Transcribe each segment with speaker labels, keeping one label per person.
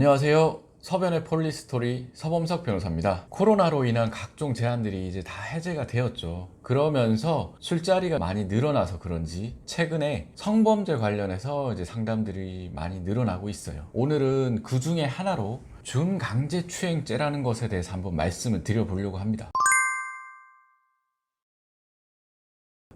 Speaker 1: 안녕하세요. 서변의 폴리스토리 서범석 변호사입니다. 코로나로 인한 각종 제한들이 이제 다 해제가 되었죠. 그러면서 술자리가 많이 늘어나서 그런지 최근에 성범죄 관련해서 이제 상담들이 많이 늘어나고 있어요. 오늘은 그 중에 하나로 준강제추행죄라는 것에 대해서 한번 말씀을 드려보려고 합니다.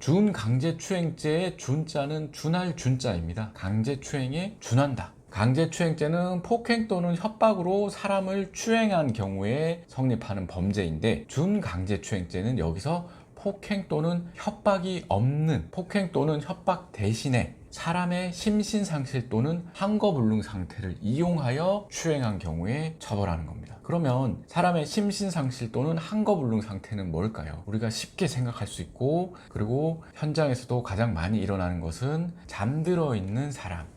Speaker 1: 준강제추행죄의 준자는 준할 준자입니다. 강제추행에 준한다. 강제추행죄는 폭행 또는 협박으로 사람을 추행한 경우에 성립하는 범죄인데, 준강제추행죄는 여기서 폭행 또는 협박이 없는, 폭행 또는 협박 대신에 사람의 심신상실 또는 항거불능 상태를 이용하여 추행한 경우에 처벌하는 겁니다. 그러면 사람의 심신상실 또는 항거불능 상태는 뭘까요? 우리가 쉽게 생각할 수 있고, 그리고 현장에서도 가장 많이 일어나는 것은 잠들어 있는 사람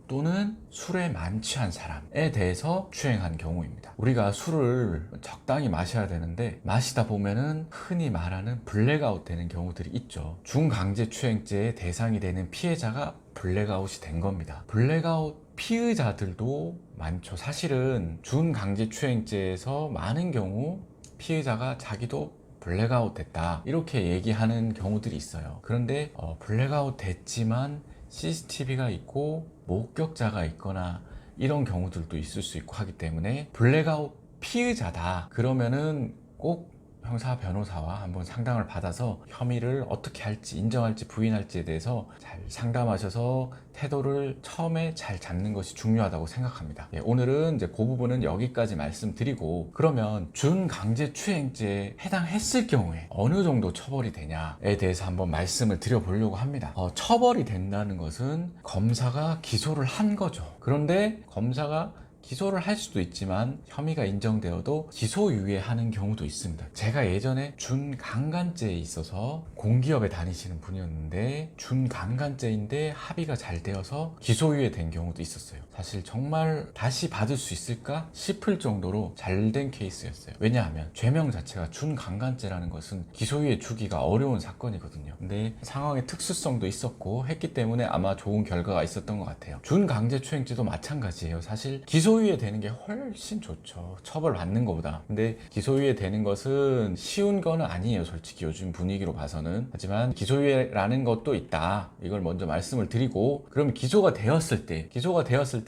Speaker 1: 또는 술에 만취한 사람에 대해서 추행한 경우입니다. 우리가 술을 적당히 마셔야 되는데 마시다 보면은 흔히 말하는 블랙아웃 되는 경우들이 있죠. 중강제추행죄의 대상이 되는 피해자가 블랙아웃이 된 겁니다. 블랙아웃 피의자들도 많죠. 사실은 준강제추행죄에서 많은 경우 피해자가 자기도 블랙아웃 됐다 이렇게 얘기하는 경우들이 있어요. 그런데 블랙아웃 됐지만 CCTV가 있고 목격자가 있거나 이런 경우들도 있을 수 있고 하기 때문에 블랙아웃 피의자다 그러면은 꼭 형사 변호사와 한번 상담을 받아서 혐의를 어떻게 할지, 인정할지 부인할지에 대해서 잘 상담하셔서 태도를 처음에 잘 잡는 것이 중요하다고 생각합니다. 오늘은 이제 그 부분은 여기까지 말씀드리고, 그러면 준강제추행죄에 해당했을 경우에 어느 정도 처벌이 되냐에 대해서 한번 말씀을 드려보려고 합니다. 처벌이 된다는 것은 검사가 기소를 한 거죠. 그런데 검사가 기소를 할 수도 있지만 혐의가 인정되어도 기소유예하는 경우도 있습니다. 제가 예전에 준강간죄에 있어서 공기업에 다니시는 분이었는데 준강간죄인데 합의가 잘 되어서 기소유예 된 경우도 있었어요. 사실 정말 다시 받을 수 있을까 싶을 정도로 잘 된 케이스였어요. 왜냐하면 죄명 자체가 준강간죄라는 것은 기소유예 주기가 어려운 사건이거든요. 근데 상황의 특수성도 있었고 했기 때문에 아마 좋은 결과가 있었던 것 같아요. 준강제추행죄도 마찬가지예요. 사실 기소유예 되는 게 훨씬 좋죠. 처벌받는 것보다. 근데 기소유예 되는 것은 쉬운 거는 아니에요. 솔직히 요즘 분위기로 봐서는. 하지만 기소유예라는 것도 있다. 이걸 먼저 말씀을 드리고, 그럼 기소가 되었을 때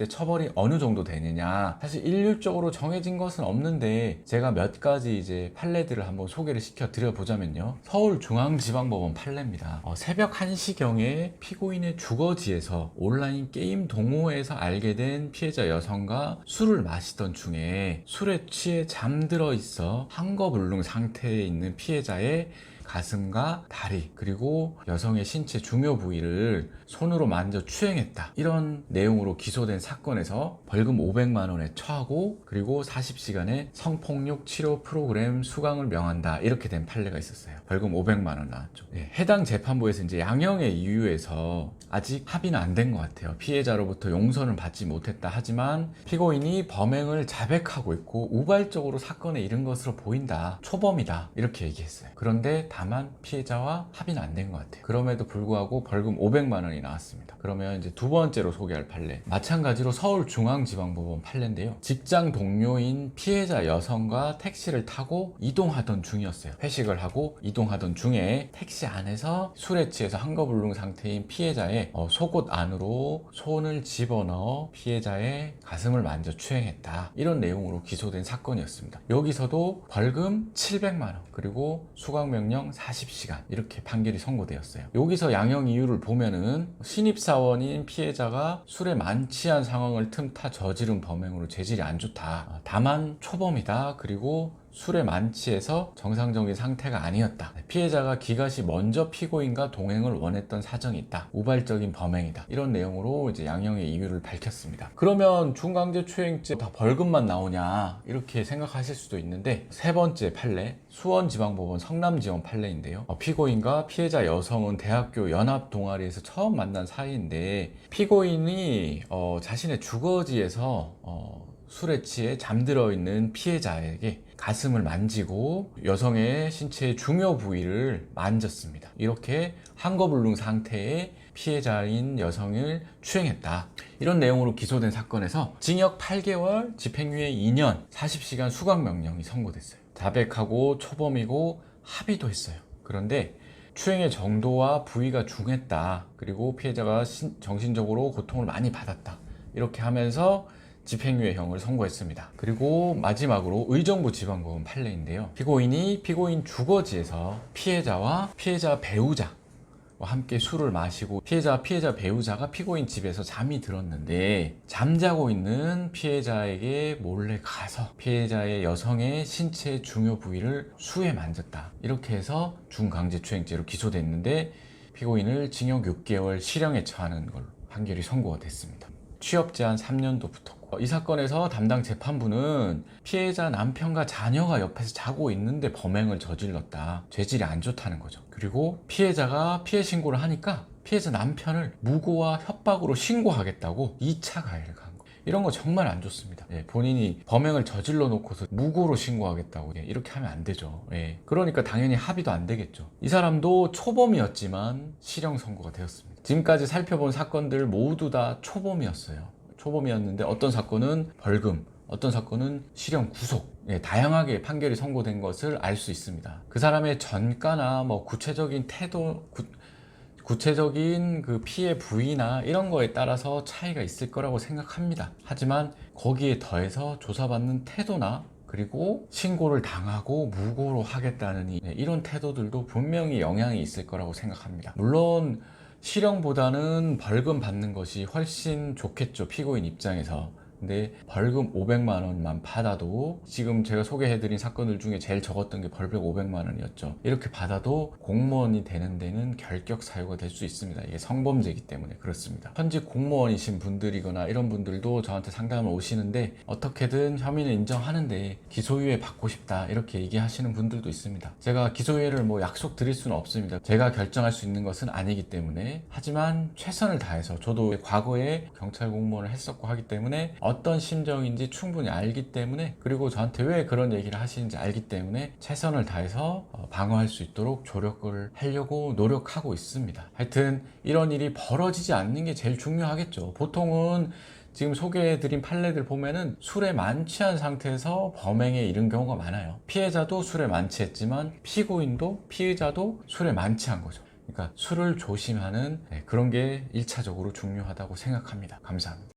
Speaker 1: 처벌이 어느 정도 되느냐. 사실 일률적으로 정해진 것은 없는데 제가 몇 가지 이제 판례들을 한번 소개를 시켜 드려보자면요. 서울중앙지방법원 판례입니다. 새벽 1시경에 피고인의 주거지에서 온라인 게임 동호회에서 알게 된 피해자 여성과 술을 마시던 중에 술에 취해 잠들어 있어 항거불능 상태에 있는 피해자의 가슴과 다리 그리고 여성의 신체 중요 부위를 손으로 만져 추행했다, 이런 내용으로 기소된 사건에서 벌금 500만 원에 처하고 그리고 40시간의 성폭력 치료 프로그램 수강을 명한다, 이렇게 된 판례가 있었어요. 벌금 500만 원 나왔죠. 해당 재판부에서 이제 양형의 이유에서 아직 합의는 안 된 것 같아요. 피해자로부터 용서는 받지 못했다 하지만 피고인이 범행을 자백하고 있고 우발적으로 사건에 이른 것으로 보인다, 초범이다, 이렇게 얘기했어요. 그런데 다만 피해자와 합의는 안 된 것 같아요. 그럼에도 불구하고 벌금 500만 원이 나왔습니다. 그러면 이제 두 번째로 소개할 판례, 마찬가지로 서울중앙지방법원 판례인데요. 직장 동료인 피해자 여성과 택시를 타고 이동하던 중이었어요. 회식을 하고 이동하던 중에 택시 안에서 술에 취해서 항거불능 상태인 피해자의 속옷 안으로 손을 집어넣어 피해자의 가슴을 만져 추행했다, 이런 내용으로 기소된 사건이었습니다. 여기서도 벌금 700만 원 그리고 수강명령 40시간 이렇게 판결이 선고되었어요. 여기서 양형 이유를 보면은 신입사원인 피해자가 술에 만취한 상황을 틈타 저지른 범행으로 죄질이 안 좋다, 다만 초범이다, 그리고 술에 만취해서 정상적인 상태가 아니었다, 피해자가 기갓이 먼저 피고인과 동행을 원했던 사정이 있다, 우발적인 범행이다, 이런 내용으로 이제 양형의 이유를 밝혔습니다. 그러면 중강제추행죄 다 벌금만 나오냐 이렇게 생각하실 수도 있는데, 세 번째 판례 수원지방법원 성남지원 판례인데요. 피고인과 피해자 여성은 대학교 연합 동아리에서 처음 만난 사이인데 피고인이 자신의 주거지에서 술에 취해 잠들어 있는 피해자에게 가슴을 만지고 여성의 신체의 중요 부위를 만졌습니다. 이렇게 항거불능 상태의 피해자인 여성을 추행했다. 이런 내용으로 기소된 사건에서 징역 8개월, 집행유예 2년, 40시간 수감명령이 선고됐어요. 자백하고 초범이고 합의도 했어요. 그런데 추행의 정도와 부위가 중했다. 그리고 피해자가 정신적으로 고통을 많이 받았다. 이렇게 하면서 집행유예형을 선고했습니다. 그리고 마지막으로 의정부 지방법원 판례인데요. 피고인이 피고인 주거지에서 피해자와 피해자 배우자와 함께 술을 마시고 피해자 배우자가 피고인 집에서 잠이 들었는데 잠자고 있는 피해자에게 몰래 가서 피해자의 여성의 신체 중요 부위를 수해 만졌다. 이렇게 해서 중강제추행죄로 기소됐는데 피고인을 징역 6개월 실형에 처하는 걸로 판결이 선고가 됐습니다. 취업 제한 3년도 붙었고, 이 사건에서 담당 재판부는 피해자 남편과 자녀가 옆에서 자고 있는데 범행을 저질렀다. 죄질이 안 좋다는 거죠. 그리고 피해자가 피해 신고를 하니까 피해자 남편을 무고와 협박으로 신고하겠다고 2차 가해를 간 거예요. 이런 거 정말 안 좋습니다. 본인이 범행을 저질러 놓고서 무고로 신고하겠다고 이렇게 하면 안 되죠. 그러니까 당연히 합의도 안 되겠죠. 이 사람도 초범이었지만 실형 선고가 되었습니다. 지금까지 살펴본 사건들 모두 다 초범이었어요. 초범이었는데 어떤 사건은 벌금, 어떤 사건은 실형 구속, 다양하게 판결이 선고된 것을 알 수 있습니다. 그 사람의 전과나 뭐 구체적인 태도, 구체적인 그 피해 부위나 이런 거에 따라서 차이가 있을 거라고 생각합니다. 하지만 거기에 더해서 조사받는 태도나 그리고 신고를 당하고 무고로 하겠다는 이런 태도들도 분명히 영향이 있을 거라고 생각합니다. 물론 실형보다는 벌금 받는 것이 훨씬 좋겠죠, 피고인 입장에서. 근데 벌금 500만 원만 받아도, 지금 제가 소개해드린 사건들 중에 제일 적었던 게 벌금 500만 원이었죠. 이렇게 받아도 공무원이 되는 데는 결격 사유가 될 수 있습니다. 이게 성범죄이기 때문에 그렇습니다. 현직 공무원이신 분들이거나 이런 분들도 저한테 상담을 오시는데 어떻게든 혐의는 인정하는데 기소유예 받고 싶다 이렇게 얘기하시는 분들도 있습니다. 제가 기소유예를 뭐 약속 드릴 수는 없습니다. 제가 결정할 수 있는 것은 아니기 때문에. 하지만 최선을 다해서, 저도 과거에 경찰 공무원을 했었고 하기 때문에 어떤 심정인지 충분히 알기 때문에, 그리고 저한테 왜 그런 얘기를 하시는지 알기 때문에 최선을 다해서 방어할 수 있도록 조력을 하려고 노력하고 있습니다. 하여튼 이런 일이 벌어지지 않는 게 제일 중요하겠죠. 보통은 지금 소개해드린 판례들 보면은 술에 만취한 상태에서 범행에 이른 경우가 많아요. 피해자도 술에 만취했지만 피고인도 피의자도 술에 만취한 거죠. 그러니까 술을 조심하는 그런 게 1차적으로 중요하다고 생각합니다. 감사합니다.